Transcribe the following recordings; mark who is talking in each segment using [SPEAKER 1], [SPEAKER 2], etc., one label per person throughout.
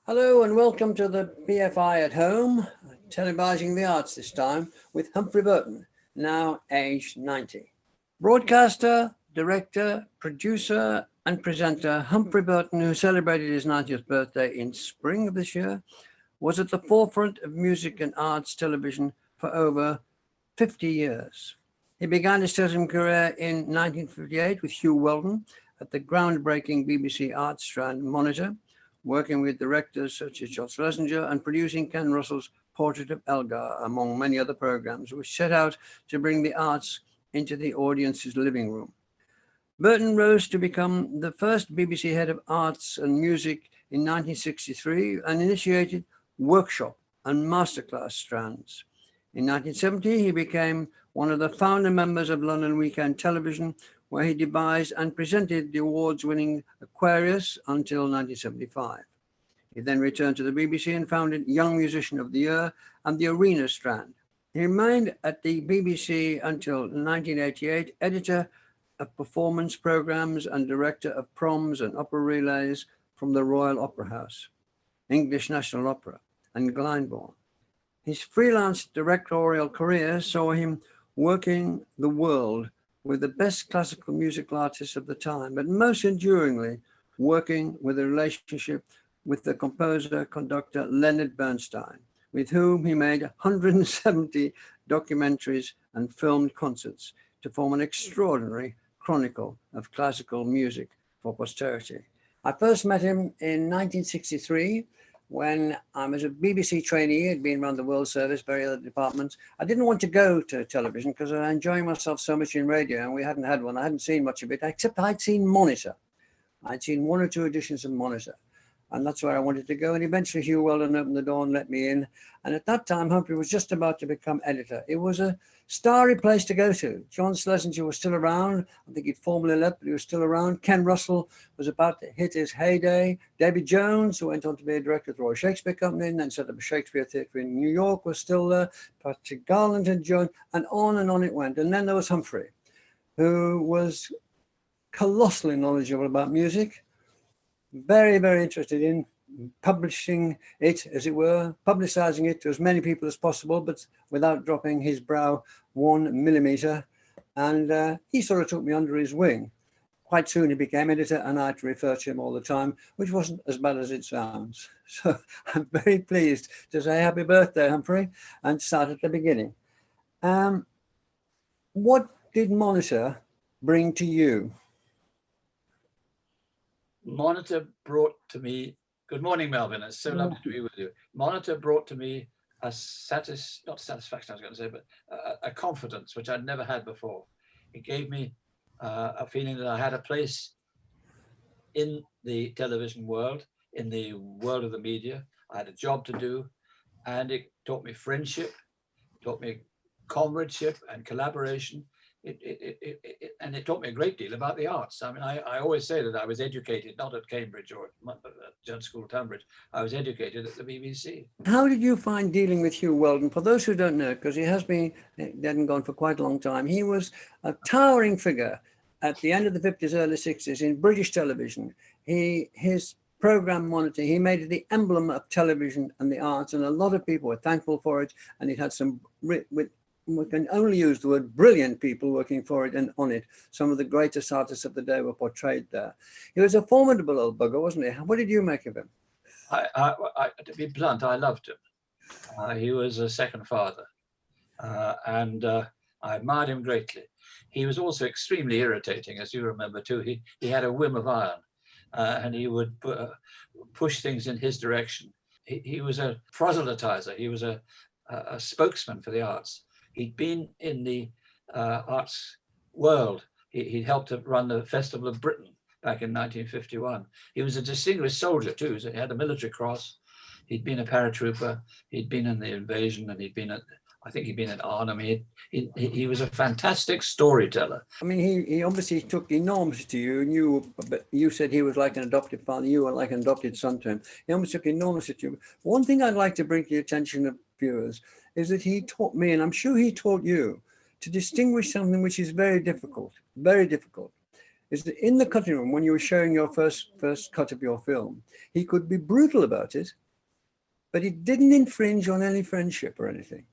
[SPEAKER 1] Hello and welcome to the BFI at Home, televising the arts this time with Humphrey Burton, now aged 90. Broadcaster, director, producer and presenter Humphrey Burton, who celebrated his 90th birthday in spring of this year, was at the forefront of music and arts television for over 50 years. He began his television career in 1958 with Hugh Weldon at the groundbreaking BBC Arts Strand Monitor, working with directors such as John Schlesinger and producing Ken Russell's Portrait of Elgar, among many other programs, which set out to bring the arts into the audience's living room. Burton rose to become the first BBC head of arts and music in 1963 and initiated workshop and masterclass strands. In 1970, he became one of the founder members of London Weekend Television, where he devised and presented the awards-winning Aquarius until 1975. He then returned to the BBC and founded Young Musician of the Year and the Arena Strand. He remained at the BBC until 1988, editor of performance programmes and director of proms and opera relays from the Royal Opera House, English National Opera, and Glyndebourne. His freelance directorial career saw him working the world with the best classical musical artists of the time, but most enduringly working with a relationship with the composer-conductor Leonard Bernstein, with whom he made 170 documentaries and filmed concerts to form an extraordinary chronicle of classical music for posterity. I first met him in 1963 when I was a BBC trainee. I'd been around the World Service, various other departments. I didn't want to go to television because I was enjoying myself so much in radio, and we hadn't had one. I hadn't seen much of it, except I'd seen Monitor. I'd seen one or two editions of Monitor, and that's where I wanted to go. And eventually Hugh Weldon opened the door and let me in. And at that time, Humphrey was just about to become editor. It was a starry place to go to. John Schlesinger was still around. I think he'd formally left, but he was still around. Ken Russell was about to hit his heyday. David Jones, who went on to be a director of the Royal Shakespeare Company and then set up a Shakespeare Theatre in New York, was still there. Patrick Garland had joined, and on it went. And then there was Humphrey, who was colossally knowledgeable about music, very, very interested in publishing it, as it were, publicizing it to as many people as possible, but without dropping his brow 1 millimeter. And he sort of took me under his wing. Quite soon he became editor, and I had to refer to him all the time, which wasn't as bad as it sounds. So I'm very pleased to say happy birthday, Humphrey, and start at the beginning. What did Monitor bring to you?
[SPEAKER 2] Monitor brought to me, good morning, Melvin. It's so lovely to be with you. Monitor brought to me a not satisfaction, I was going to say, but a confidence which I'd never had before. It gave me a feeling that I had a place in the television world, in the world of the media. I had a job to do, and it taught me friendship, taught me comradeship and collaboration. And it taught me a great deal about the arts. I mean, I always say that I was educated not at Cambridge or at Jones School, Tunbridge. I was educated at the BBC. How
[SPEAKER 1] did you find dealing with Hugh Weldon? For those who don't know, because he hadn't gone for quite a long time, he was a towering figure at the end of the 50s, early 60s in British television. His program Monitor, he made it the emblem of television and the arts, and a lot of people were thankful for it. And it had some, we can only use the word brilliant people working for it and on it. Some of the greatest artists of the day were portrayed there. He was a formidable old bugger, wasn't he? What did you make of him?
[SPEAKER 2] To be blunt, I loved him. He was a second father, and I admired him greatly. He was also extremely irritating, as you remember too. He had a whim of iron, and he would push things in his direction. He was a proselytizer. He was a spokesman for the arts. He'd been in the arts world. He helped to run the Festival of Britain back in 1951. He was a distinguished soldier too. So he had a military cross. He'd been a paratrooper. He'd been in the invasion, and I think he'd been at Arnhem. He was a fantastic storyteller.
[SPEAKER 1] I mean, he obviously took enormously to you, but you said he was like an adopted father. You were like an adopted son to him. He almost took enormously to you. One thing I'd like to bring to the attention of viewers is that he taught me, and I'm sure he taught you, to distinguish something which is very difficult, very difficult. is that in the cutting room, when you were showing your first cut of your film, he could be brutal about it, but he didn't infringe on any friendship or anything.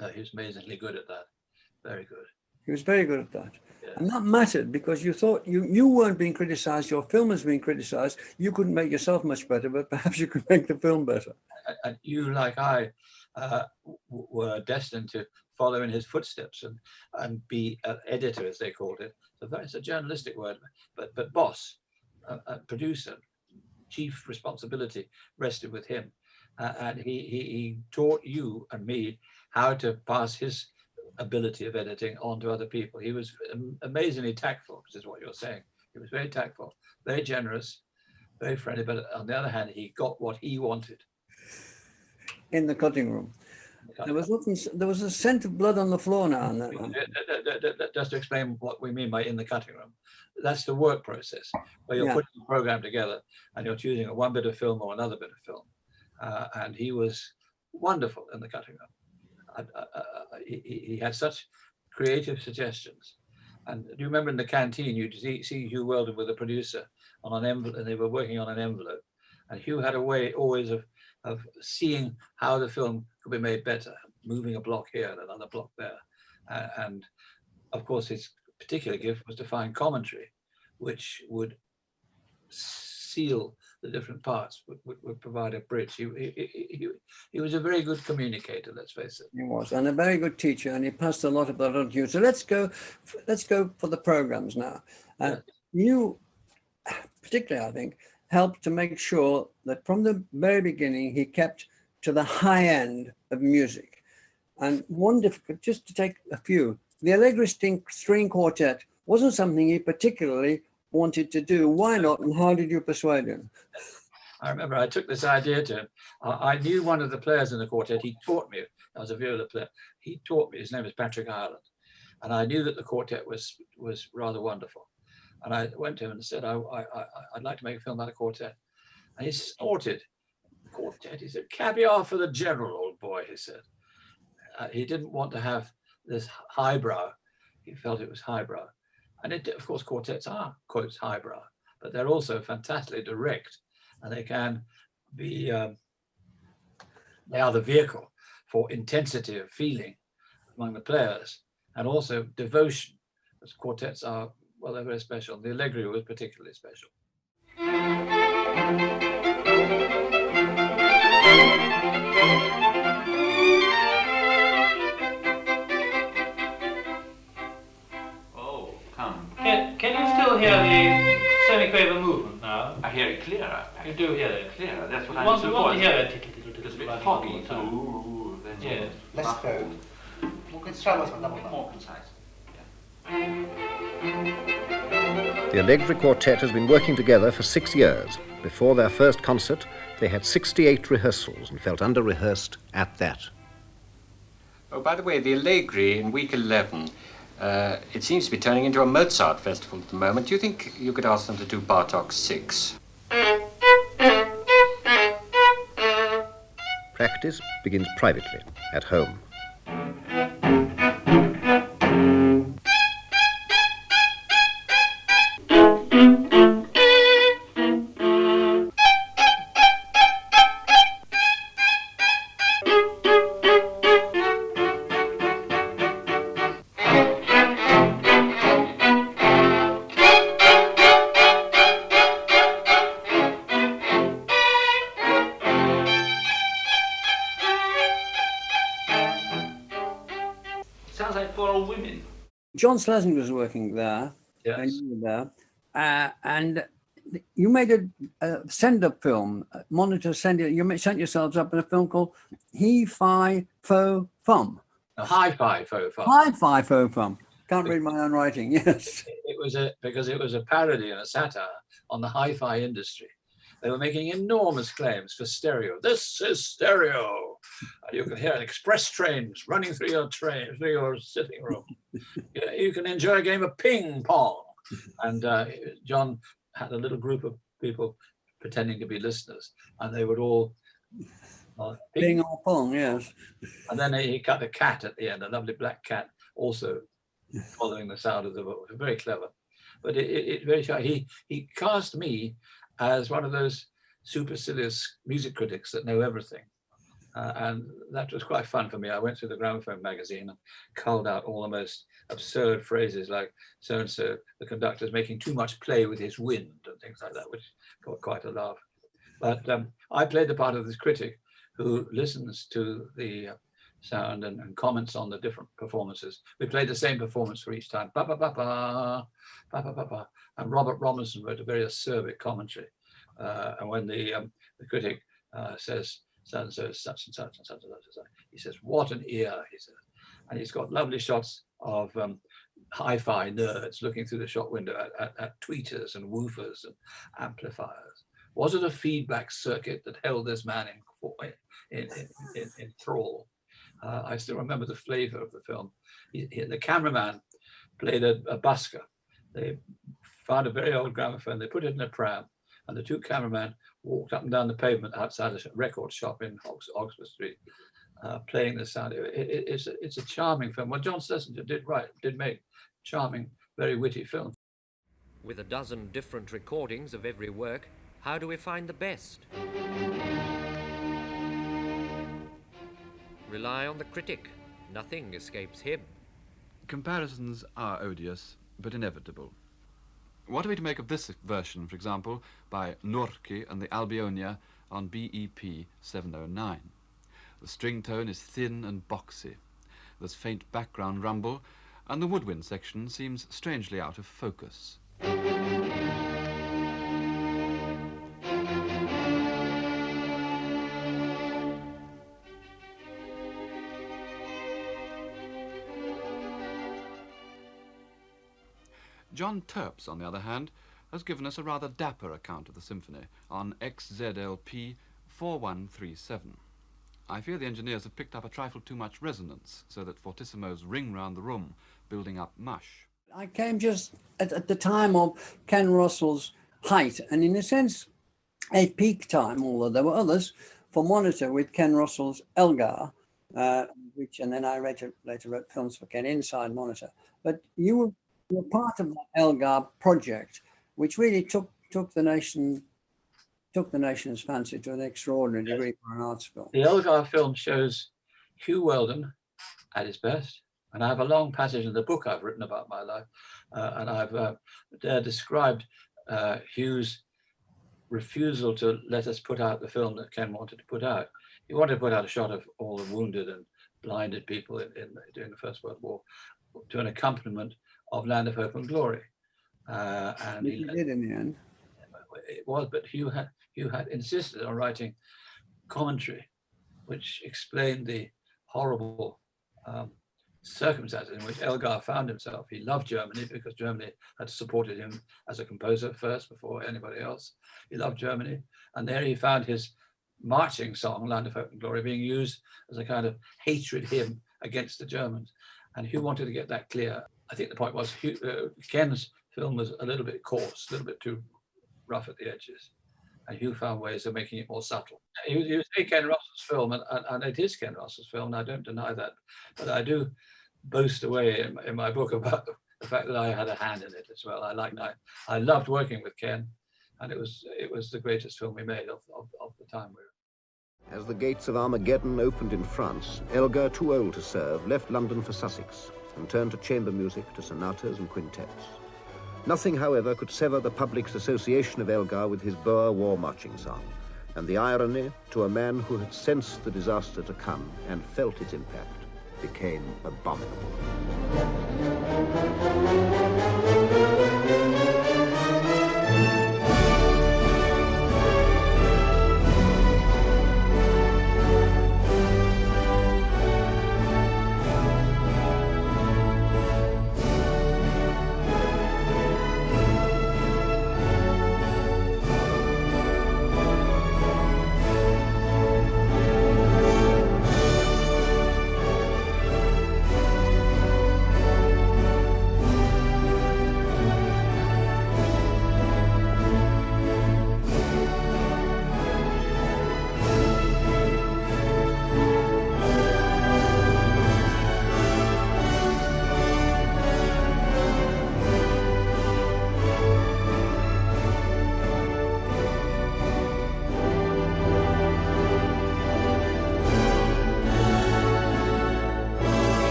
[SPEAKER 2] No, he was amazingly good at that. Very good.
[SPEAKER 1] He was very good at that.
[SPEAKER 2] Yeah.
[SPEAKER 1] And that mattered because you thought you weren't being criticized, your film was being criticized. You couldn't make yourself much better, but perhaps you could make the film better.
[SPEAKER 2] And you, like I, were destined to follow in his footsteps and be an editor, as they called it. So that's a journalistic word, but boss, producer, chief responsibility rested with him. And he taught you and me how to pass his ability of editing on to other people. He was amazingly tactful, which is what you're saying. He was very tactful, very generous, very friendly, but on the other hand, he got what he wanted.
[SPEAKER 1] In the cutting room. There was a scent of blood on the floor now and then.
[SPEAKER 2] Just to explain what we mean by in the cutting room, that's the work process where you're putting a program together and you're choosing one bit of film or another bit of film. And he was wonderful in the cutting room. He had such creative suggestions. And do you remember in the canteen, you'd see Hugh Weldon with a producer on an envelope, and they were working on an envelope. And Hugh had a way always of seeing how the film could be made better, moving a block here and another block there. And of course, his particular gift was to find commentary, which would seal the different parts, would provide a bridge. He was a very good communicator, let's face it.
[SPEAKER 1] He was, and a very good teacher, and he passed a lot of that on to you. So let's go for the programs now. You, particularly, I think, helped to make sure that from the very beginning, he kept to the high end of music. And one difficult, just to take a few, the Allegri String Quartet wasn't something he particularly wanted to do. Why not, and how did you persuade him?
[SPEAKER 2] I remember I took this idea to him. I knew one of the players in the quartet. He taught me. I was a viola player. He taught me. His name is Patrick Ireland. And I knew that the quartet was rather wonderful. And I went to him and said, I'd like to make a film about a quartet. And he snorted. Quartet? He said, caviar for the general, old boy, he said. He didn't want to have this highbrow. He felt it was highbrow. And of course, quartets are, quotes, highbrow, but they're also fantastically direct. And they can be, they are the vehicle for intensity of feeling among the players and also devotion. As quartets are, well, they're very special. The Allegri was particularly special.
[SPEAKER 3] Oh, come.
[SPEAKER 4] Can you still hear the semi-quaver movement now?
[SPEAKER 3] I hear it clearer.
[SPEAKER 4] You do hear it?
[SPEAKER 3] Clearer, that's what
[SPEAKER 4] We
[SPEAKER 3] I'm
[SPEAKER 4] want
[SPEAKER 3] looking for.
[SPEAKER 4] to hear that tickle, tickle,
[SPEAKER 3] It's a
[SPEAKER 4] tickle,
[SPEAKER 3] bit
[SPEAKER 4] tickle,
[SPEAKER 3] foggy.
[SPEAKER 4] all the time.
[SPEAKER 3] Ooh, then
[SPEAKER 4] Yes.
[SPEAKER 5] Let's go.
[SPEAKER 3] A bit more concise.
[SPEAKER 6] The Allegri Quartet has been working together for 6 years. Before their first concert, they had 68 rehearsals and felt under-rehearsed at that.
[SPEAKER 7] Oh, by the way, the Allegri in week 11, it seems to be turning into a Mozart festival at the moment. Do you think you could ask them to do Bartok 6?
[SPEAKER 6] Practice begins privately, at home.
[SPEAKER 3] Sounds like for all women.
[SPEAKER 1] John Schlesinger was working there,
[SPEAKER 2] Yes.
[SPEAKER 1] and you were there, and you made a send-up film, Monitor sent yourselves up in a film called He Fi Fo Fum.
[SPEAKER 2] A hi-fi faux pas.
[SPEAKER 1] Hi Fi Fo Fum. Can't read my own writing, yes.
[SPEAKER 2] Because it was a parody and a satire on the hi-fi industry. They were making enormous claims for stereo. This is stereo. And you can hear express trains running through your sitting room. You can enjoy a game of ping pong. And John had a little group of people pretending to be listeners, and they would all
[SPEAKER 1] Ping or pong, yes.
[SPEAKER 2] And then he cut a cat at the end, a lovely black cat, also following the sound of the voice. Very clever. but it very shy. He cast me as one of those supercilious music critics that know everything. And that was quite fun for me. I went through the Gramophone magazine and culled out all the most absurd phrases like so-and-so, the conductor's making too much play with his wind and things like that, which got quite a laugh. But I played the part of this critic who listens to the sound and comments on the different performances. We played the same performance for each time. Ba ba ba ba, ba ba ba ba. And Robert Robinson wrote a very acerbic commentary. And when the critic says, so-and-so, such and such and such and such, he says, "What an ear," he says. And he's got lovely shots of hi-fi nerds looking through the shop window at tweeters and woofers and amplifiers. Was it a feedback circuit that held this man in thrall? I still remember the flavor of the film. The cameraman played a busker. They found a very old gramophone, they put it in a pram, and the two cameramen walked up and down the pavement outside a record shop in Oxford Street, playing the sound. It's a charming film. Well, John Schlesinger did make charming, very witty films.
[SPEAKER 5] With a dozen different recordings of every work, how do we find the best? Rely on the critic. Nothing escapes him.
[SPEAKER 8] Comparisons are odious, but inevitable. What are we to make of this version, for example, by Norki and the Albionia on BEP 709? The string tone is thin and boxy. There's faint background rumble, and the woodwind section seems strangely out of focus. John Terps, on the other hand, has given us a rather dapper account of the symphony on XZLP 4137. I fear the engineers have picked up a trifle too much resonance, so that fortissimos ring round the room, building up mush.
[SPEAKER 1] I came just at the time of Ken Russell's height, and in a sense, a peak time, although there were others, for Monitor with Ken Russell's Elgar, and then I later wrote films for Ken inside Monitor. But you were part of that Elgar project, which really took the nation's fancy to an extraordinary degree for an arts film.
[SPEAKER 2] The Elgar film shows Hugh Weldon at his best, and I have a long passage in the book I've written about my life, and I've described Hugh's refusal to let us put out the film that Ken wanted to put out. He wanted to put out a shot of all the wounded and blinded people during the First World War to an accompaniment of Land of Hope and Glory. And
[SPEAKER 1] he did in the end.
[SPEAKER 2] It was, but Hugh had insisted on writing commentary, which explained the horrible circumstances in which Elgar found himself. He loved Germany because Germany had supported him as a composer first before anybody else. He loved Germany, and there he found his marching song, Land of Hope and Glory, being used as a kind of hatred hymn against the Germans. And Hugh wanted to get that clear. I think the point was Ken's film was a little bit coarse, a little bit too rough at the edges. And Hugh found ways of making it more subtle. He was Ken Russell's film, and it is Ken Russell's film, and I don't deny that. But I do boast away in my book about the fact that I had a hand in it as well. I loved working with Ken, and it was the greatest film we made of the time we were.
[SPEAKER 6] As the gates of Armageddon opened in France, Elgar, too old to serve, left London for Sussex and turned to chamber music, to sonatas and quintets. Nothing, however, could sever the public's association of Elgar with his Boer War marching song, and the irony, to a man who had sensed the disaster to come and felt its impact, became abominable.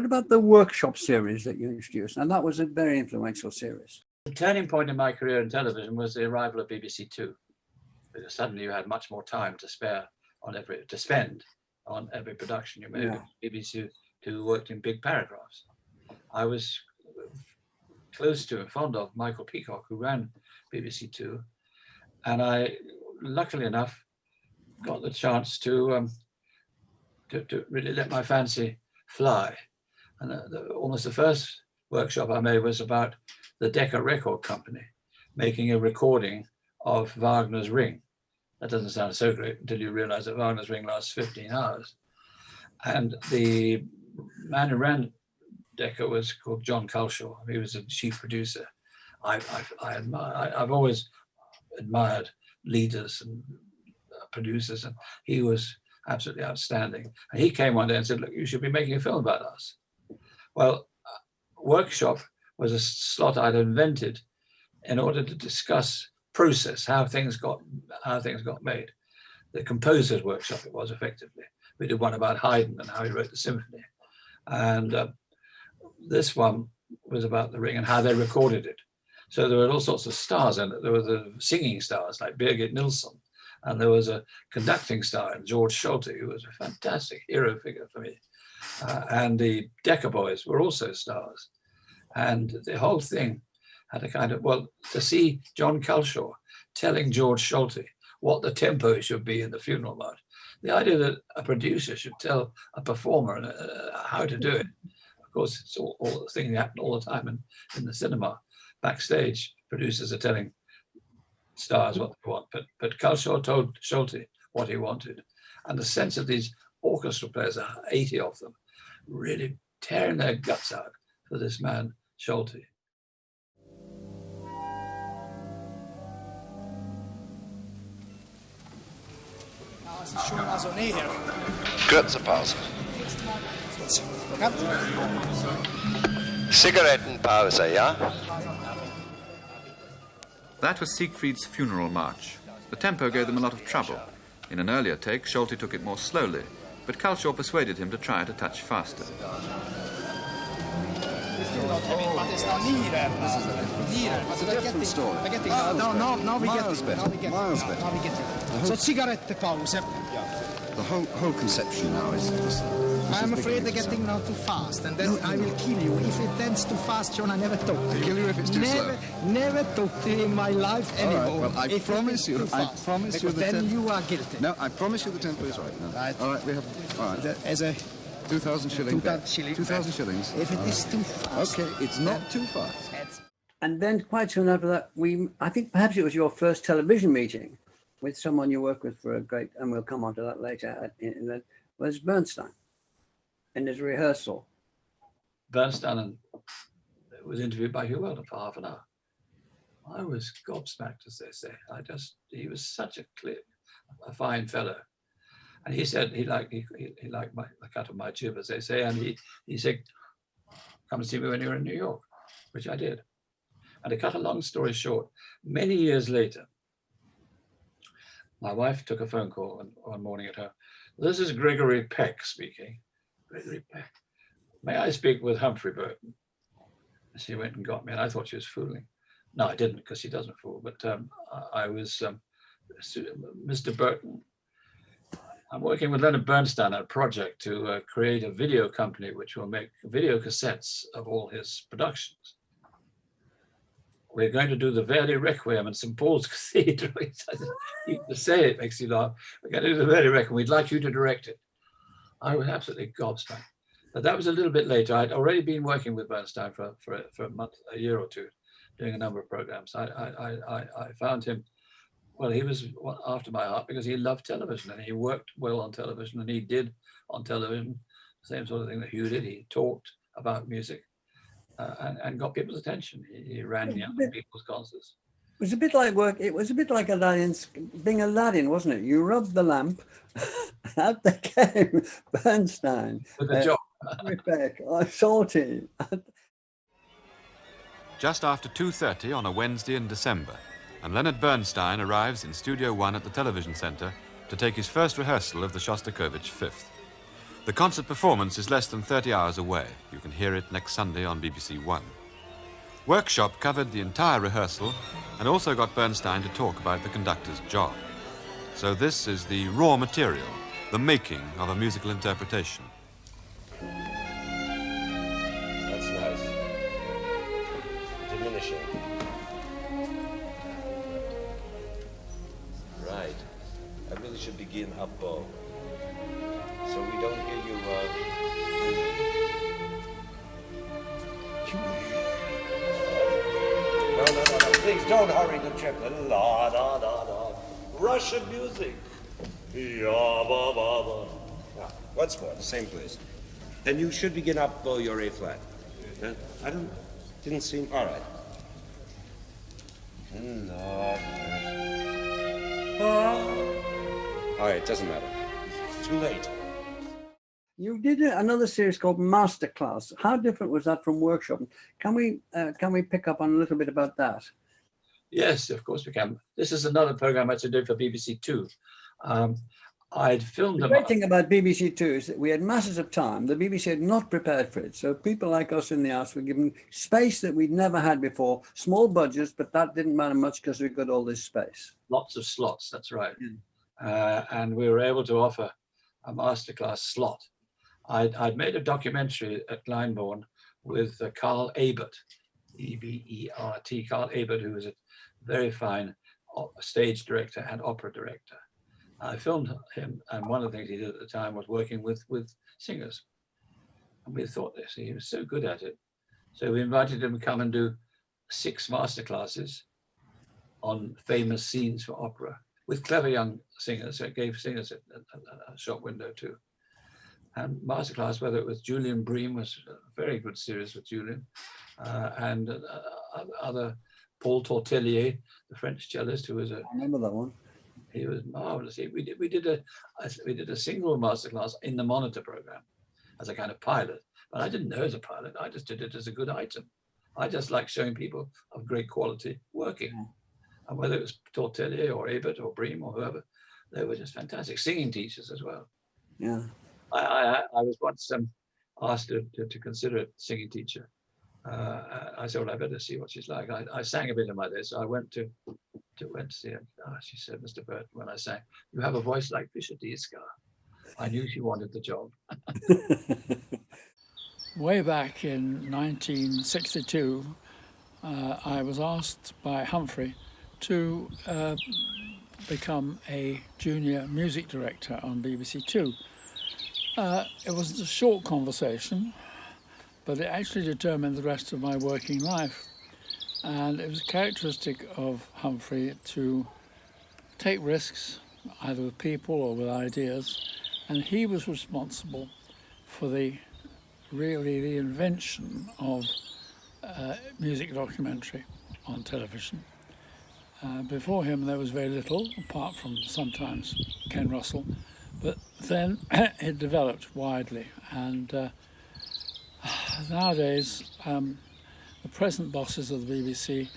[SPEAKER 1] about the workshop series that you introduced? And that was a very influential series.
[SPEAKER 2] The turning point in my career in television was the arrival of BBC Two. Because suddenly you had much more time to spend on every production you made.
[SPEAKER 1] Yeah.
[SPEAKER 2] BBC Two worked in big paragraphs. I was close to and fond of Michael Peacock, who ran BBC Two, and I, luckily enough, got the chance to really let my fancy fly. And almost the first workshop I made was about the Decca Record Company making a recording of Wagner's Ring. That doesn't sound so great until you realize that Wagner's Ring lasts 15 hours. And the man who ran Decca was called John Culshaw. He was a chief producer. I've always admired leaders and producers, and he was absolutely outstanding. And he came one day and said, look, you should be making a film about us. Well, workshop was a slot I'd invented in order to discuss process, how things got made. The composer's workshop it was effectively. We did one about Haydn and how he wrote the symphony. And this one was about the Ring and how they recorded it. So there were all sorts of stars in it. There were the singing stars like Birgit Nilsson, and there was a conducting star in George Schulte, who was a fantastic hero figure for me. And the Decca Boys were also stars. And the whole thing had a kind of, well, to see John Culshaw telling George Schulte what the tempo should be in the funeral march, the idea that a producer should tell a performer how to do it. Of course, it's all the thing that happened all the time in the cinema. Backstage, producers are telling stars what they want, but Culshaw told Schulte what he wanted. And the sense of these orchestra players, 80 of them, really tearing their guts out for this man, Schulte.
[SPEAKER 9] Kurze Pause. Zigarettenpause, ja?
[SPEAKER 8] That was Siegfried's funeral march. The tempo gave them a lot of trouble. In an earlier take, Schulte took it more slowly, but Culshaw persuaded him to try it a touch faster.
[SPEAKER 10] So cigarettepause.
[SPEAKER 9] The whole conception now is this.
[SPEAKER 10] I'm afraid they're getting now too fast, and then I will kill you. If it ends too fast, John, I never talk to you.
[SPEAKER 9] Kill you if it's too slow.
[SPEAKER 10] Never talk to you in my life anymore.
[SPEAKER 9] All right, well, I promise you
[SPEAKER 10] then you are guilty.
[SPEAKER 9] No, I promise you the tempo is right. No.
[SPEAKER 10] Right.
[SPEAKER 9] All right, we have. All right.
[SPEAKER 10] As a
[SPEAKER 9] 2,000 shillings.
[SPEAKER 10] 2,000
[SPEAKER 9] shillings.
[SPEAKER 10] If it is too fast.
[SPEAKER 9] Okay, it's not too fast.
[SPEAKER 1] And then quite soon after that, I think perhaps it was your first television meeting with someone you work with for a great, and we'll come on to that later, was Bernstein in his rehearsal.
[SPEAKER 2] Bernstein was interviewed by Hugh Weldon for half an hour. I was gobsmacked, as they say. He was such a fine fellow. And he said he liked the cut of my jib, as they say, and he said, come and see me when you're in New York, which I did. And to cut a long story short, many years later, my wife took a phone call one morning at home. This is Gregory Peck speaking. Gregory Peck. May I speak with Humphrey Burton? And she went and got me, and I thought she was fooling. No, I didn't, because she doesn't fool. But I was, Mr. Burton, I'm working with Leonard Bernstein on a project to create a video company which will make video cassettes of all his productions. We're going to do the Verdi Requiem in St. Paul's Cathedral. You to say it makes you laugh. We're going to do the Verdi Requiem. We'd like you to direct it. I was absolutely gobsmacked. But that was a little bit later. I'd already been working with Bernstein for a month, a year or two, doing a number of programs. I found him, well, he was after my heart because he loved television and he worked well on television and he did on television the same sort of thing that Hugh did. He talked about music. And got people's attention. He ran young people's concerts.
[SPEAKER 1] It was a bit like work. It was a bit like Aladdin's, being Aladdin, wasn't it? You rubbed the lamp, out there came Bernstein.
[SPEAKER 2] With a job.
[SPEAKER 1] Salty.
[SPEAKER 8] Just after 2:30 on a Wednesday in December, and Leonard Bernstein arrives in Studio One at the Television Centre to take his first rehearsal of the Shostakovich Fifth. The concert performance is less than 30 hours away. You can hear it next Sunday on BBC One. Workshop covered the entire rehearsal and also got Bernstein to talk about the conductor's job. So this is the raw material, the making of a musical interpretation.
[SPEAKER 11] That's nice. Diminishing. Right. I really should begin up bow. So we don't hear you, No. Please don't hurry the triplet. La, da, da, da. Russian music. Ya, ba, ba, ba. Now, once more, the same place. Then you should begin up bow your A flat. Didn't seem, all right. No. All right, doesn't matter. Too late.
[SPEAKER 1] You did another series called Masterclass. How different was that from Workshop? Can we pick up on a little bit about that?
[SPEAKER 2] Yes, of course we can. This is another program I had to do for BBC Two. I'd filmed
[SPEAKER 1] The great thing about BBC Two is that we had masses of time. The BBC had not prepared for it. So people like us in the arts were given space that we'd never had before. Small budgets, but that didn't matter much because we got all this space.
[SPEAKER 2] Lots of slots, that's right. And we were able to offer a masterclass slot. I'd made a documentary at Glyndebourne with Carl Ebert, E-B-E-R-T, Carl Ebert, who was a very fine stage director and opera director. I filmed him, and one of the things he did at the time was working with singers. And we thought this, he was so good at it. So we invited him to come and do 6 masterclasses on famous scenes for opera with clever young singers. So it gave singers a shop window too. And masterclass, whether it was Julian Bream, was a very good series with Julian, and other Paul Tortelier, the French cellist, who was
[SPEAKER 1] I remember that one.
[SPEAKER 2] He was marvelous. We did a single masterclass in the Monitor program as a kind of pilot, but I didn't know as a pilot. I just did it as a good item. I just like showing people of great quality working, and whether it was Tortelier or Ebert or Bream or whoever, they were just fantastic. Singing teachers as well.
[SPEAKER 1] Yeah.
[SPEAKER 2] I was once asked to consider a singing teacher. I said, well, I better see what she's like. I sang a bit in my day, so I went to see her. She said, Mr. Burton, when I sang, you have a voice like Fisher Dieskar. I knew she wanted the job.
[SPEAKER 12] Way back in 1962, I was asked by Humphrey to become a junior music director on BBC Two. It was a short conversation, but it actually determined the rest of my working life. And it was characteristic of Humphrey to take risks, either with people or with ideas, and he was responsible for the invention of music documentary on television. Before him there was very little, apart from sometimes Ken Russell, but then it developed widely, and nowadays the present bosses of the BBC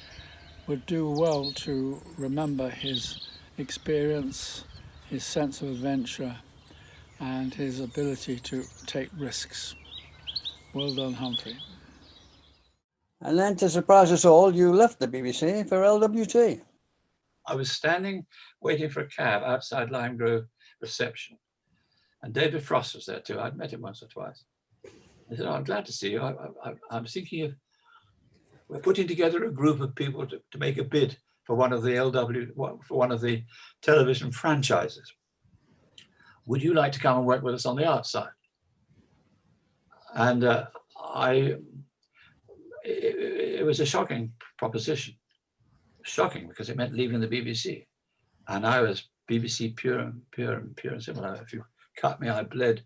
[SPEAKER 12] would do well to remember his experience, his sense of adventure, and his ability to take risks. Well done, Humphrey.
[SPEAKER 1] And then, to surprise us all, you left the BBC for LWT.
[SPEAKER 2] I was standing waiting for a cab outside Lime Grove reception, and David Frost was there too. I'd met him once or twice. He said, oh, I'm glad to see you. I'm thinking of, we're putting together a group of people to make a bid for one of the television franchises. Would you like to come and work with us on the art side? And it was a shocking proposition. Shocking because it meant leaving the BBC. And I was BBC pure and simple. If you cut me, I bled.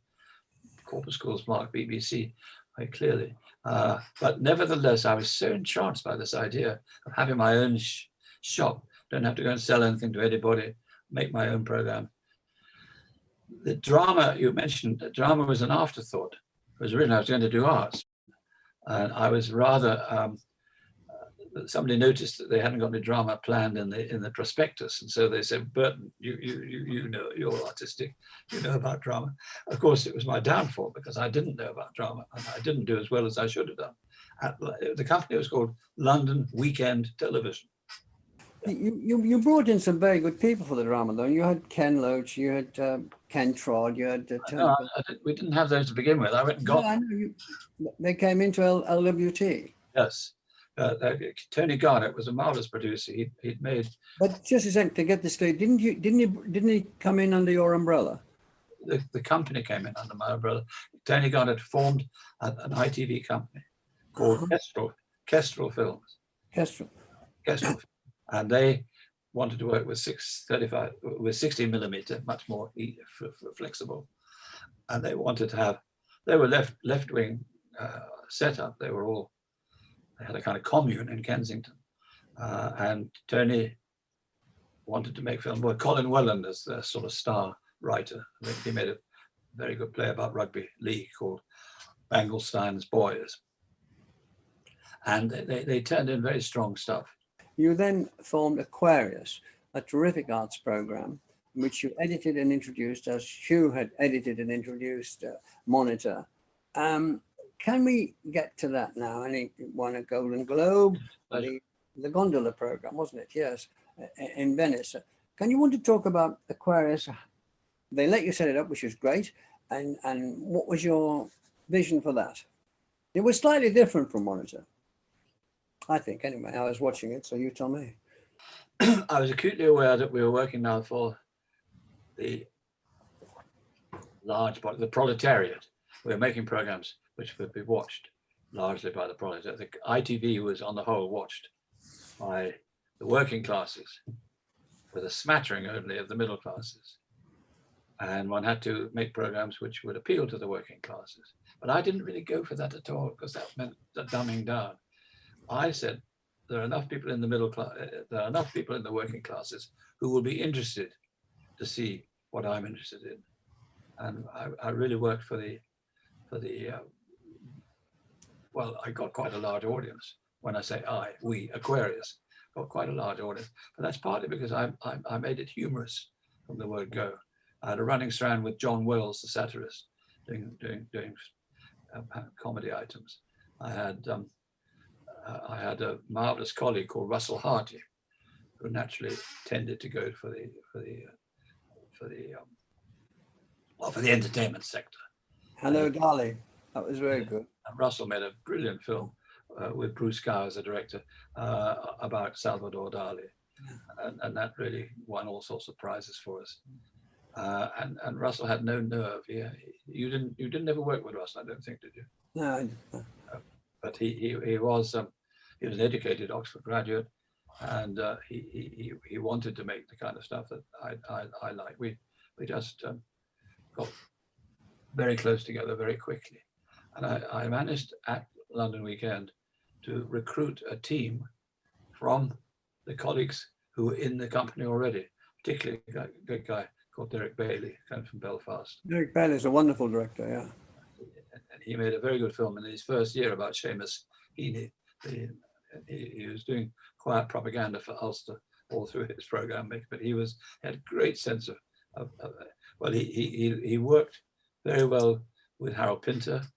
[SPEAKER 2] Corpus Schools marked BBC very clearly. But nevertheless, I was so entranced by this idea of having my own shop. Don't have to go and sell anything to anybody, make my own program. The drama you mentioned, the drama was an afterthought. It was originally I was going to do arts. And I was rather, somebody noticed that they hadn't got any drama planned in the prospectus, and so they said, "Burton, you know, you're artistic, you know about drama." Of course, it was my downfall because I didn't know about drama, and I didn't do as well as I should have done. The company was called London Weekend Television.
[SPEAKER 1] You brought in some very good people for the drama, though. You had Ken Loach, you had Ken Trod, you had
[SPEAKER 2] No, we didn't have those to begin with. I went and got.
[SPEAKER 1] No, I know they came into LWT.
[SPEAKER 2] Yes. Tony Garnett was a marvelous producer. He'd made.
[SPEAKER 1] But just a second, to get this straight, didn't he come in under your umbrella?
[SPEAKER 2] The company came in under my umbrella. Tony Garnett formed an ITV company called Kestrel Films. Kestrel. And they wanted to work with 16 millimeter, much more flexible. And they wanted to have, they were left wing setup. They had a kind of commune in Kensington. And Tony wanted to make film. Well, Colin Welland is the sort of star writer. He made a very good play about rugby league called Banglestein's Boys. And they turned in very strong stuff.
[SPEAKER 1] You then formed Aquarius, a terrific arts program, which you edited and introduced, as Hugh had edited and introduced Monitor. Can we get to that now? And it won a Golden Globe, the Gondola program, wasn't it? Yes, in Venice. Can you want to talk about Aquarius? They let you set it up, which was great. And what was your vision for that? It was slightly different from Monitor, I think, anyway. I was watching it, so you tell me.
[SPEAKER 2] I was acutely aware that we were working now for the the proletariat. We were making programs which would be watched largely by the proletariat. The ITV was, on the whole, watched by the working classes, with a smattering only of the middle classes. And one had to make programs which would appeal to the working classes. But I didn't really go for that at all, because that meant the dumbing down. I said, there are enough people in the middle class, there are enough people in the working classes who will be interested to see what I'm interested in. And I really worked for the well, I got quite a large audience. When I say we, Aquarius, got quite a large audience. But that's partly because I made it humorous from the word go. I had a running strand with John Wells, the satirist, doing comedy items. I had a marvelous colleague called Russell Harty, who naturally tended to go for the entertainment sector.
[SPEAKER 1] Hello, Dolly. That was very good.
[SPEAKER 2] And Russell made a brilliant film with Bruce Gower as a director about Salvador Dali, and that really won all sorts of prizes for us. And Russell had no nerve. You didn't ever work with Russell, I don't think, did you?
[SPEAKER 1] No, I didn't.
[SPEAKER 2] But he was an educated Oxford graduate, and he wanted to make the kind of stuff that I like. We just got very close together very quickly, and I managed at London Weekend to recruit a team from the colleagues who were in the company already, particularly a good guy called Derek Bailey, kind of from Belfast.
[SPEAKER 1] Derek Bailey is a wonderful director, yeah.
[SPEAKER 2] And he made a very good film in his first year about Seamus Heaney. He was doing quiet propaganda for Ulster all through his program, but he had a great sense of well, he worked very well with Harold Pinter.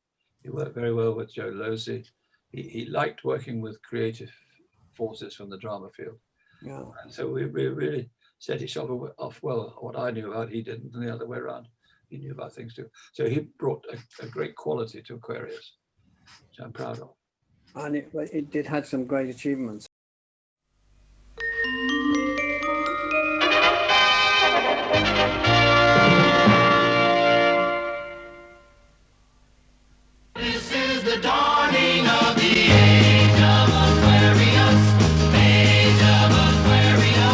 [SPEAKER 2] He worked very well with Joe Losey. He liked working with creative forces from the drama field.
[SPEAKER 1] Yeah.
[SPEAKER 2] And so we really set each other off well. What I knew about, he didn't, and the other way around. He knew about things too. So he brought a great quality to Aquarius, which I'm proud of.
[SPEAKER 1] And it did have some great achievements.
[SPEAKER 13] This is the dawning of the age of Aquarius, age of Aquarius,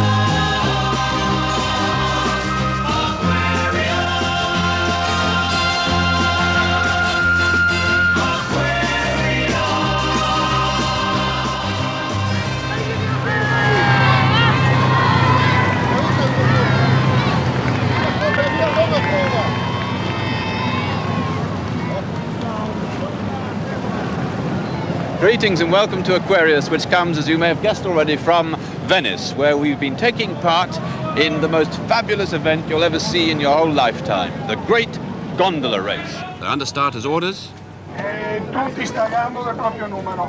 [SPEAKER 8] Greetings and welcome to Aquarius, which comes, as you may have guessed already, from Venice, where we've been taking part in the most fabulous event you'll ever see in your whole lifetime, the Great Gondola Race. They're under starters' orders.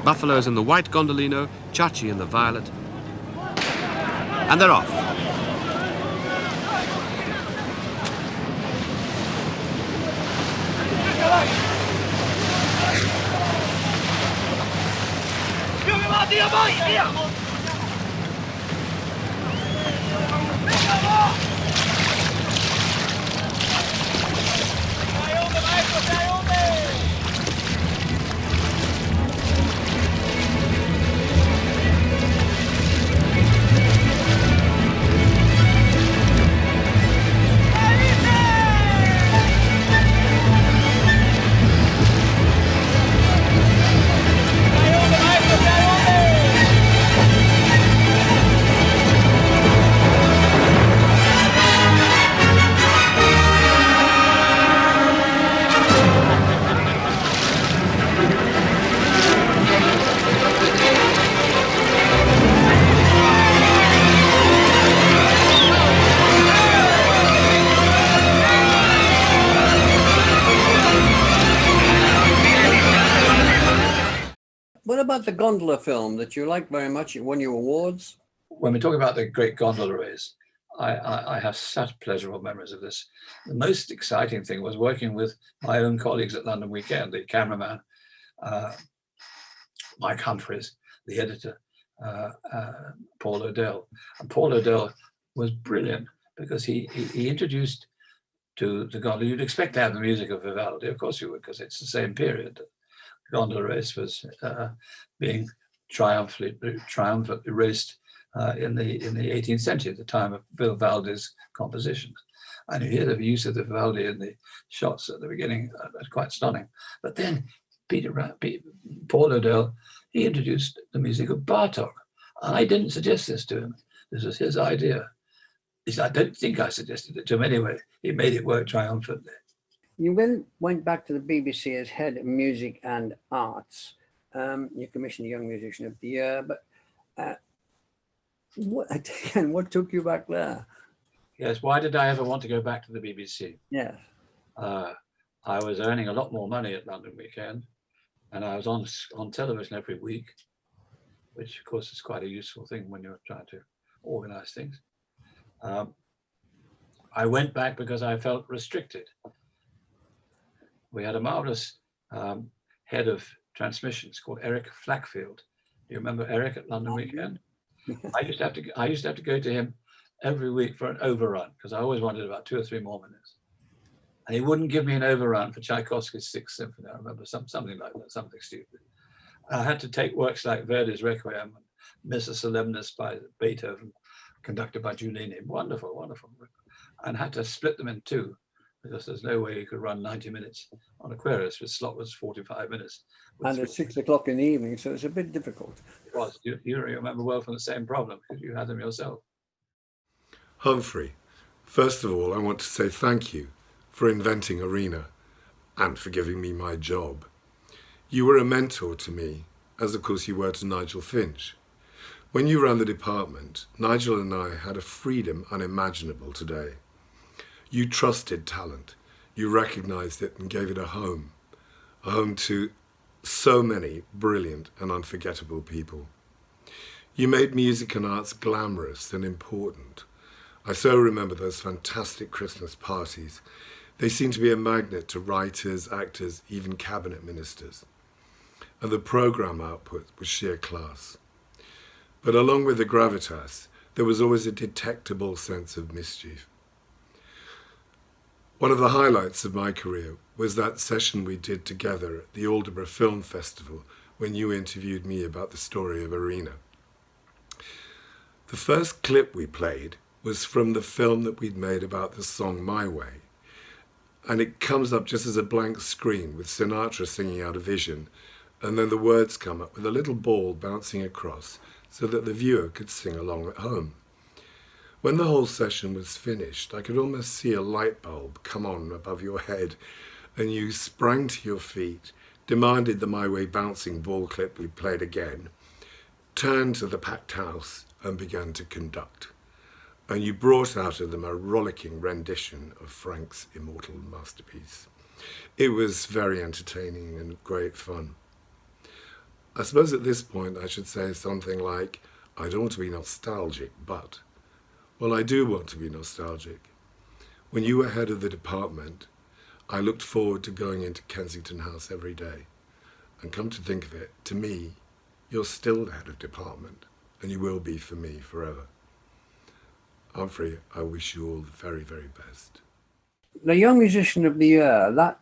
[SPEAKER 8] Buffalo's in the white gondolino, Chachi in the violet, and they're off.
[SPEAKER 1] What about the gondola film that you like very much? It won you awards.
[SPEAKER 2] When we talk about the Great Gondola Race, I have such pleasurable memories of this. The most exciting thing was working with my own colleagues at London Weekend, the cameraman, Mike Humphries, the editor, Paul O'Dell. And Paul O'Dell was brilliant because he introduced to the gondola. You'd expect to have the music of Vivaldi, of course you would, because it's the same period. The gondola race was being triumphantly raced in the 18th century, at the time of Vivaldi's compositions. And you hear the use of the Vivaldi in the shots at the beginning, that's quite stunning. But then Paul O'Dell, he introduced the music of Bartók. I didn't suggest this to him. This was his idea. I don't think I suggested it to him anyway. He made it work triumphantly.
[SPEAKER 1] You went back to the BBC as head of music and arts. You commissioned Young Musician of the Year, but what took you back there?
[SPEAKER 2] Yes, why did I ever want to go back to the BBC?
[SPEAKER 1] Yes.
[SPEAKER 2] I was earning a lot more money at London Weekend, and I was on television every week, which of course is quite a useful thing when you're trying to organize things. I went back because I felt restricted. We had a marvelous head of transmissions called Eric Flackfield. Do you remember Eric at London Weekend? I used to have to go to him every week for an overrun because I always wanted about 2 or 3 more minutes. And he wouldn't give me an overrun for Tchaikovsky's Sixth Symphony. I remember something like that, something stupid. I had to take works like Verdi's Requiem and Missa Solemnis by Beethoven, conducted by Giulini. Wonderful, wonderful. And had to split them in 2 because there's no way you could run 90 minutes on Aquarius. The slot was 45 minutes.
[SPEAKER 1] And at 6 o'clock in the evening, so it's a bit difficult.
[SPEAKER 2] It was. You remember well from the same problem because you had them yourself.
[SPEAKER 14] Humphrey, first of all, I want to say thank you for inventing Arena and for giving me my job. You were a mentor to me, as of course you were to Nigel Finch. When you ran the department, Nigel and I had a freedom unimaginable today. You trusted talent, you recognized it and gave it a home to so many brilliant and unforgettable people. You made music and arts glamorous and important. I so remember those fantastic Christmas parties. They seemed to be a magnet to writers, actors, even cabinet ministers. And the programme output was sheer class. But along with the gravitas, there was always a detectable sense of mischief. One of the highlights of my career was that session we did together at the Aldeburgh Film Festival when you interviewed me about the story of Arena. The first clip we played was from the film that we'd made about the song My Way. And it comes up just as a blank screen with Sinatra singing out of vision, and then the words come up with a little ball bouncing across so that the viewer could sing along at home. When the whole session was finished, I could almost see a light bulb come on above your head, and you sprang to your feet, demanded the My Way bouncing ball clip be played again, turned to the packed house and began to conduct. And you brought out of them a rollicking rendition of Frank's immortal masterpiece. It was very entertaining and great fun. I suppose at this point I should say something like, I don't want to be nostalgic, but, well, I do want to be nostalgic. When you were head of the department, I looked forward to going into Kensington House every day. And come to think of it, to me, you're still the head of department, and you will be for me forever. Humphrey, I wish you all the very, very best.
[SPEAKER 1] The Young Musician of the Year, that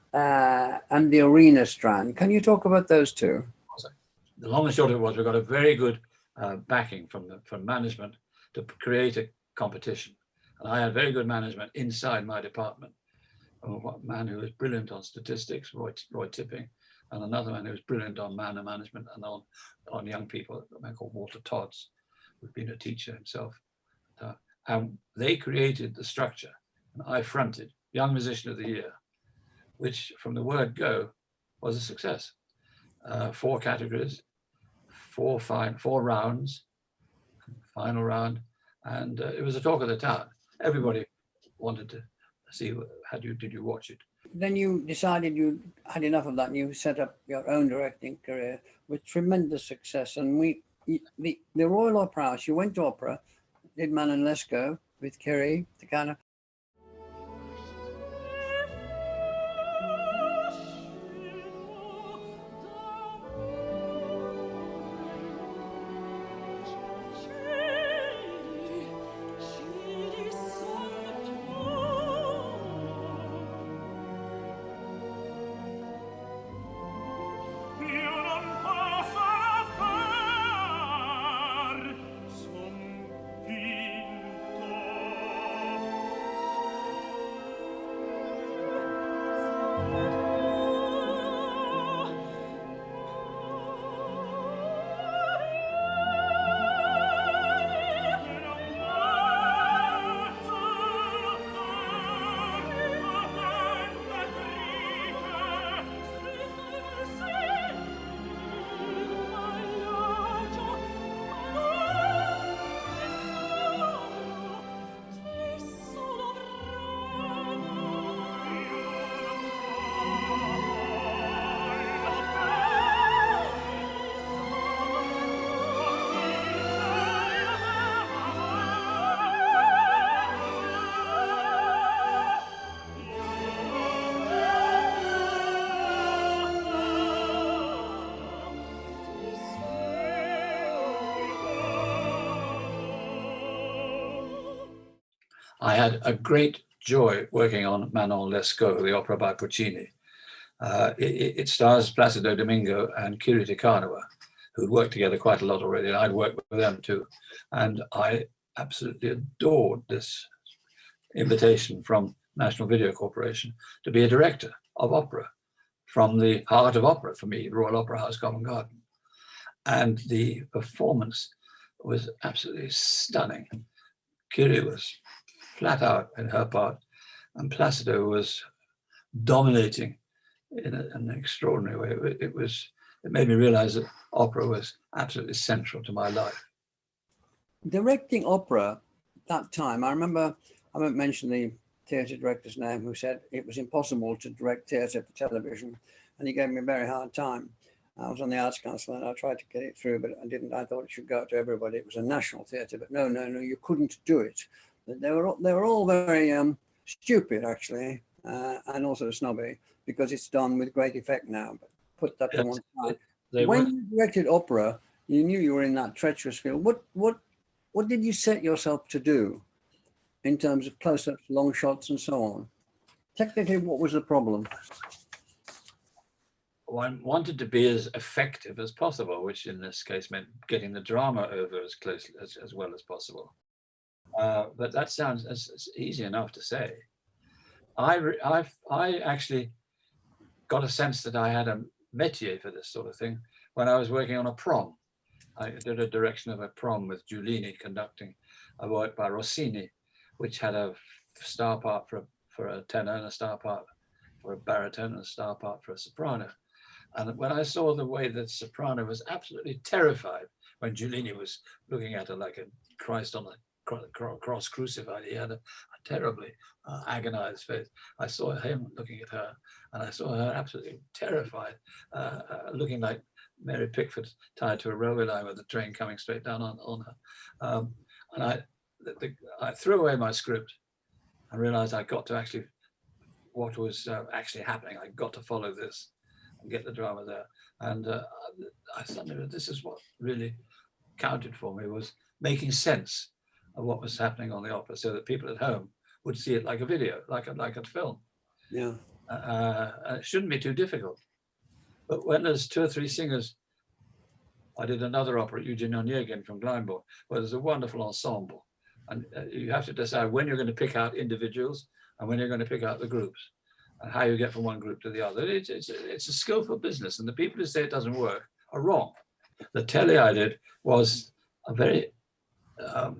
[SPEAKER 1] and the Arena Strand. Can you talk about those two?
[SPEAKER 2] The long and short of it was we got a very good backing from management to create a competition. And I had very good management inside my department. A man who was brilliant on statistics, Roy Tipping, and another man who was brilliant on manner management and on young people, a man called Walter Todds, who'd been a teacher himself. And they created the structure, and I fronted Young Musician of the Year, which from the word go was a success. 4 categories, 4 rounds, final round, and it was the talk of the town. Everybody wanted to see did you watch it.
[SPEAKER 1] Then you decided you had enough of that and you set up your own directing career with tremendous success. And the Royal Opera House, you went to opera, did Manon Lescaut with Curie to kind of
[SPEAKER 2] I had a great joy working on Manon Lescaut, the opera by Puccini. It stars Placido Domingo and Kiri Te Kanawa, who'd worked together quite a lot already, and I'd worked with them too. And I absolutely adored this invitation from National Video Corporation to be a director of opera from the heart of opera for me, Royal Opera House, Covent Garden. And the performance was absolutely stunning. Kiri was flat out in her part, and Placido was dominating in an extraordinary way. It made me realize that opera was absolutely central to my life.
[SPEAKER 1] Directing opera that time, I remember, I won't mention the theatre director's name, who said it was impossible to direct theatre for television, and he gave me a very hard time. I was on the Arts Council and I tried to get it through, but I didn't. I thought it should go out to everybody. It was a national theatre, but no, you couldn't do it. They were all very stupid, actually, and also snobby, because it's done with great effect now. But put that to one side. When you directed opera, you knew you were in that treacherous field. What did you set yourself to do in terms of close-ups, long shots, and so on? Technically, what was the problem?
[SPEAKER 2] One wanted to be as effective as possible, which in this case meant getting the drama over as closely as well as possible. But that sounds as easy enough to say. I actually got a sense that I had a métier for this sort of thing when I was working on a prom. I did a direction of a prom with Giulini conducting a work by Rossini, which had a star part for a tenor and a star part for a baritone and a star part for a soprano. And when I saw the way that soprano was absolutely terrified when Giulini was looking at her like a Christ on a cross crucified, he had a terribly agonized face. I saw him looking at her, and I saw her absolutely terrified, looking like Mary Pickford tied to a railway line with the train coming straight down on her. And I threw away my script. I realized I got to actually, what was actually happening, I got to follow this and get the drama there. And I suddenly, this is what really counted for me, was making sense of what was happening on the opera, so that people at home would see it like a video, like a film.
[SPEAKER 1] Yeah.
[SPEAKER 2] And it shouldn't be too difficult. But when there's 2 or 3 singers, I did another opera, Eugene Onegin from Glyndebourne, where there's a wonderful ensemble. And you have to decide when you're going to pick out individuals and when you're going to pick out the groups, and how you get from one group to the other. It's a skillful business, and the people who say it doesn't work are wrong. The telly I did was a very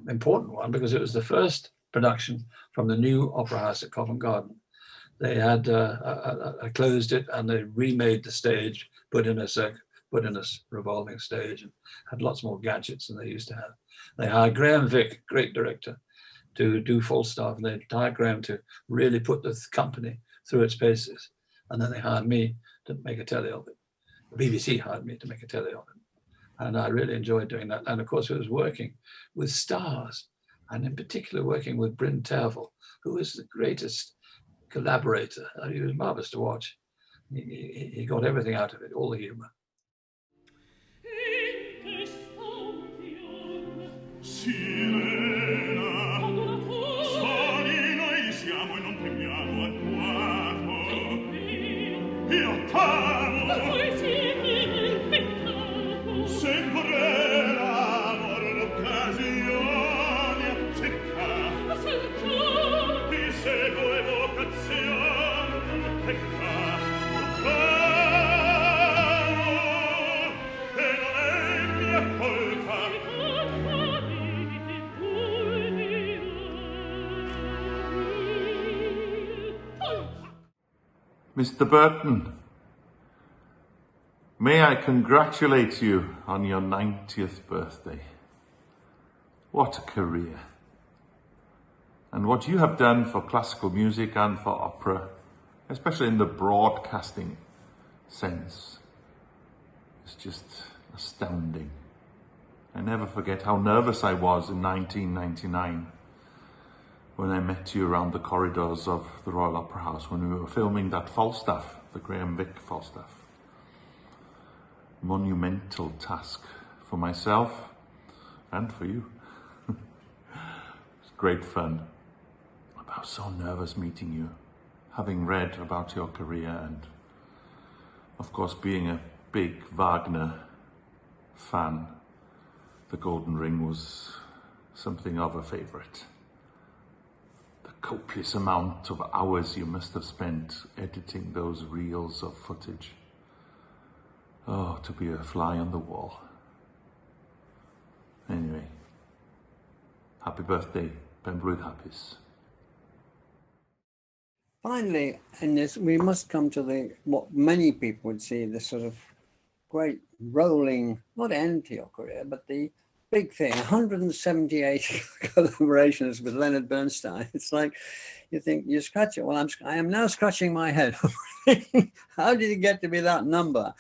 [SPEAKER 2] important one, because it was the first production from the new opera house at Covent Garden. They had closed it, and they remade the stage, put in a revolving stage, and had lots more gadgets than they used to have. They hired Graham Vick, great director, to do Falstaff, and they hired Graham to really put the company through its paces. And then they hired me to make a telly of it. The BBC hired me to make a telly of it. And I really enjoyed doing that. And of course, it was working with stars, and in particular working with Bryn Terfel, who was the greatest collaborator. He was marvelous to watch. He got everything out of it, all the humor.
[SPEAKER 15] Mr. Burton, may I congratulate you on your 90th birthday. What a career. And what you have done for classical music and for opera, especially in the broadcasting sense, is just astounding. I never forget how nervous I was in 1999 when I met you around the corridors of the Royal Opera House when we were filming that Falstaff, the Graham Vick Falstaff. Monumental task for myself and for you. It's great fun. I was so nervous meeting you, having read about your career, and of course being a big Wagner fan, The Golden Ring was something of a favorite. Copious amount of hours you must have spent editing those reels of footage. Oh, to be a fly on the wall. Anyway, happy birthday, Penblwydd Hapus.
[SPEAKER 1] Finally, in this, we must come to what many people would see, the sort of great rolling, not end to your career, but the big thing, 178 collaborations with Leonard Bernstein. It's like, you think, you scratch it. Well, I am now scratching my head. How did it get to be that number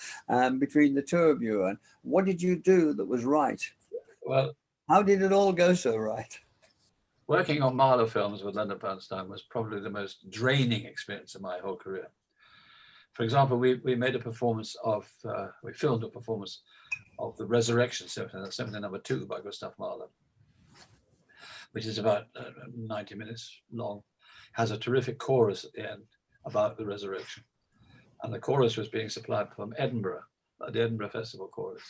[SPEAKER 1] between the two of you? And what did you do that was right?
[SPEAKER 2] Well,
[SPEAKER 1] how did it all go so right?
[SPEAKER 2] Working on Mahler films with Leonard Bernstein was probably the most draining experience of my whole career. For example, we made a performance of, we filmed a performance of the Resurrection Symphony, that's Symphony No. 2 by Gustav Mahler, which is about 90 minutes long, has a terrific chorus at the end about the resurrection. And the chorus was being supplied from Edinburgh, the Edinburgh Festival Chorus,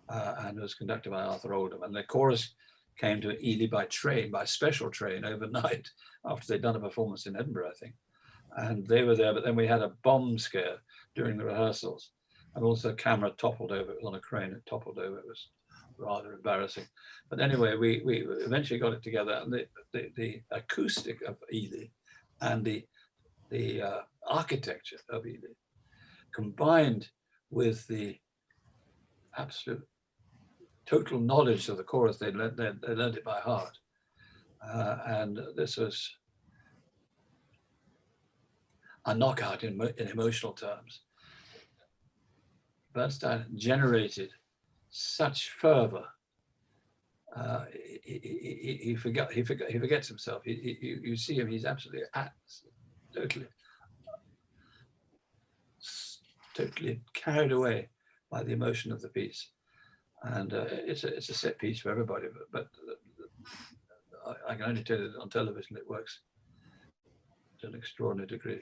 [SPEAKER 2] and it was conducted by Arthur Oldham. And the chorus came to Ely by train, by special train overnight, after they'd done a performance in Edinburgh, I think. And they were there, but then we had a bomb scare during the rehearsals. And also a camera toppled over, it was on a crane, it toppled over, it was rather embarrassing. But anyway, we eventually got it together, and the acoustic of Ely and the architecture of Ely combined with the absolute total knowledge of the chorus. They learned it by heart. And this was a knockout in emotional terms. Bernstein generated such fervor. He forgets himself. You see him; he's absolutely totally carried away by the emotion of the piece. And it's a set piece for everybody. But I can only tell you that on television it works to an extraordinary degree.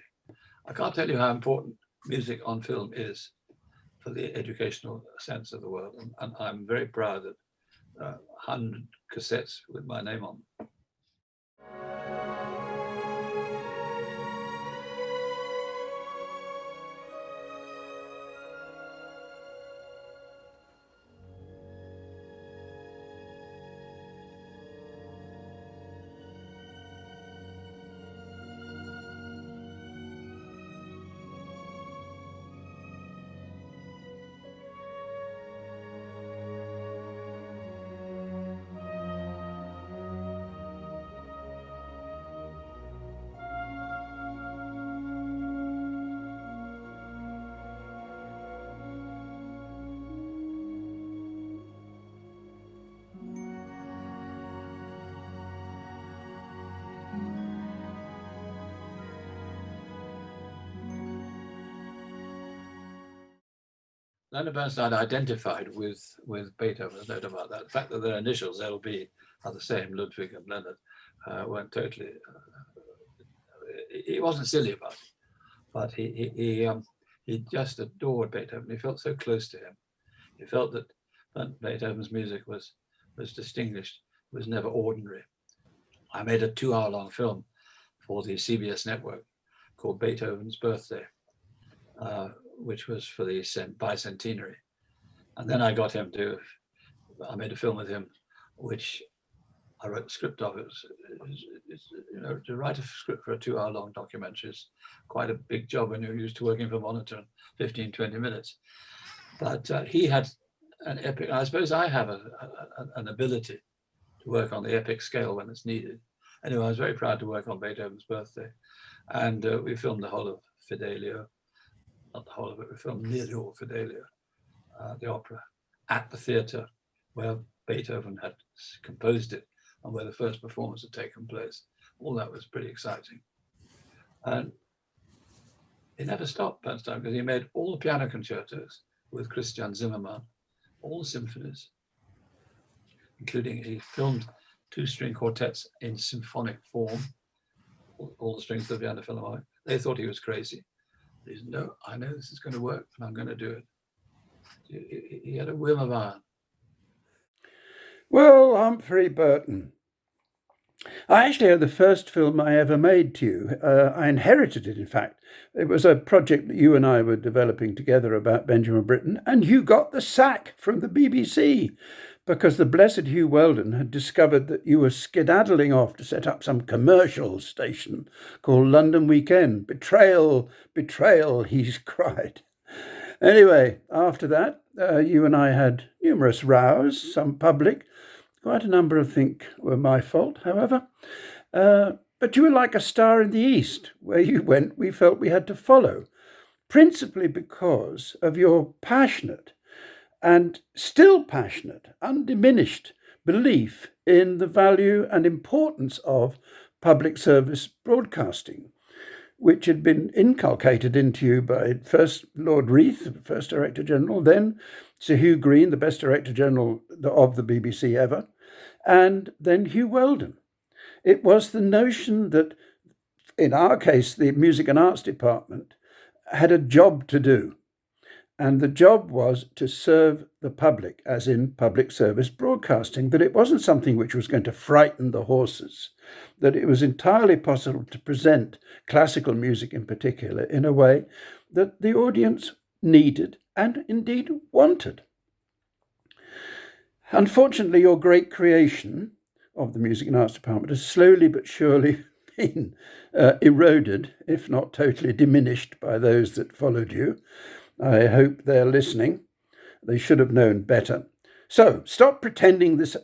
[SPEAKER 2] I can't tell you how important music on film is for the educational sense of the world. And I'm very proud that 100 cassettes with my name on them. Leonard Bernstein identified with Beethoven, there's no doubt about that. The fact that their initials, LB, are the same, Ludwig and Leonard, weren't totally, he wasn't silly about it, but he just adored Beethoven. He felt so close to him. He felt that Beethoven's music was distinguished, was never ordinary. I made a 2-hour-long film for the CBS network called Beethoven's Birthday, which was for the bicentenary. And then I got him I made a film with him, which I wrote the script of. To write a script for a 2-hour-long documentary is quite a big job when you're used to working for Monitor in 15, 20 minutes. But he had an epic, I suppose I have an ability to work on the epic scale when it's needed. Anyway, I was very proud to work on Beethoven's Birthday. And we filmed the whole of Fidelio. Not the whole of it, we filmed nearly all Fidelio, the opera, at the theatre where Beethoven had composed it and where the first performance had taken place. All that was pretty exciting. And he never stopped, Bernstein, because he made all the piano concertos with Christian Zimmermann, all the symphonies, including he filmed 2-string quartets in symphonic form, all the strings of the Vienna Philharmonic. They thought he was crazy. He said, no, I know this is going to work and I'm going to do it. He had a whim of iron.
[SPEAKER 16] Well, Humphrey Burton, I actually had the first film I ever made to you. I inherited it, in fact. It was a project that you and I were developing together about Benjamin Britten, and you got the sack from the BBC because the blessed Hugh Weldon had discovered that you were skedaddling off to set up some commercial station called London Weekend. Betrayal, betrayal, he's cried. Anyway, after that, you and I had numerous rows, some public. Quite a number, I think, were my fault, however. But you were like a star in the East. Where you went, we felt we had to follow, principally because of your passionate and still passionate, undiminished belief in the value and importance of public service broadcasting, which had been inculcated into you by first Lord Reith, the first Director General, then Sir Hugh Green, the best Director General of the BBC ever, and then Hugh Weldon. It was the notion that, in our case, the Music and Arts Department had a job to do. And the job was to serve the public, as in public service broadcasting, that it wasn't something which was going to frighten the horses, that it was entirely possible to present classical music in particular in a way that the audience needed and indeed wanted. Unfortunately, your great creation of the Music and Arts Department has slowly but surely been eroded, if not totally diminished, by those that followed you. I hope they're listening. They should have known better. So stop pretending this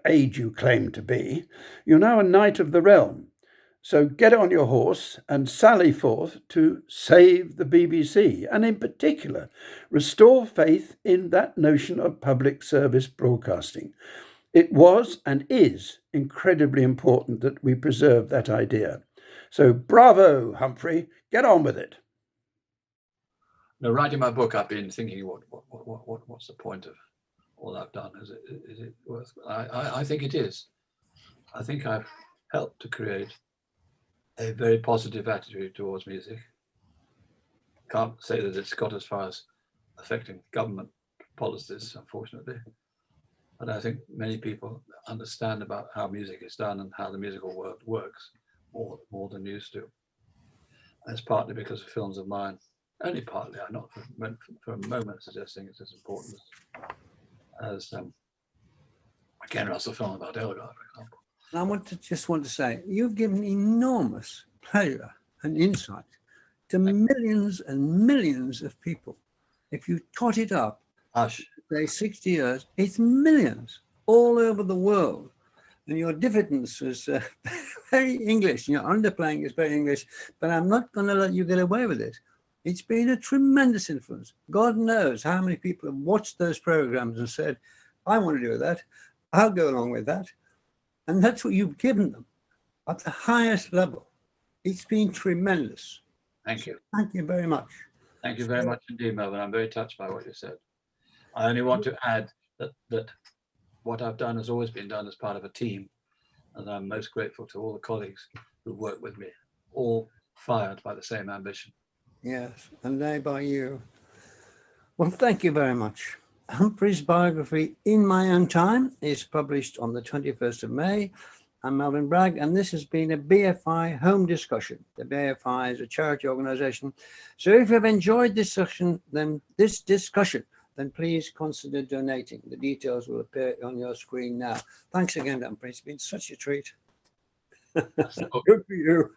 [SPEAKER 16] age you claim to be. You're now a knight of the realm. So get on your horse and sally forth to save the BBC, and in particular, restore faith in that notion of public service broadcasting. It was and is incredibly important that we preserve that idea. So bravo, Humphrey, get on with it.
[SPEAKER 2] Now, writing my book, I've been thinking, what's the point of all I've done? Is it worth? I think it is. I think I've helped to create a very positive attitude towards music. Can't say that it's got as far as affecting government policies, unfortunately. But I think many people understand about how music is done and how the musical world works more than used to. And it's partly because of films of mine. Only partly. I'm not for a moment suggesting it's as important as a Ken Russell film about Elgar, for example.
[SPEAKER 1] I just want to say, you've given enormous pleasure and insight to millions and millions of people. If you tot it up, say 60 years, it's millions all over the world. And your diffidence was very English. Your underplaying is very English, but I'm not going to let you get away with it. It's been a tremendous influence. God knows how many people have watched those programs and said, I want to do that. I'll go along with that. And that's what you've given them at the highest level. It's been tremendous.
[SPEAKER 2] Thank you.
[SPEAKER 1] Thank you very much.
[SPEAKER 2] Thank you very much indeed, Melvin. I'm very touched by what you said. I only want to add that what I've done has always been done as part of a team. And I'm most grateful to all the colleagues who work with me, all fired by the same ambition.
[SPEAKER 1] Yes, and they by you. Well, thank you very much. Humphrey's biography, In My Own Time, is published on the 21st of May. I'm Melvin Bragg, and this has been a BFI home discussion. The BFI is a charity organisation. So if you've enjoyed this discussion, then please consider donating. The details will appear on your screen now. Thanks again, Humphrey. It's been such a treat. Good for you.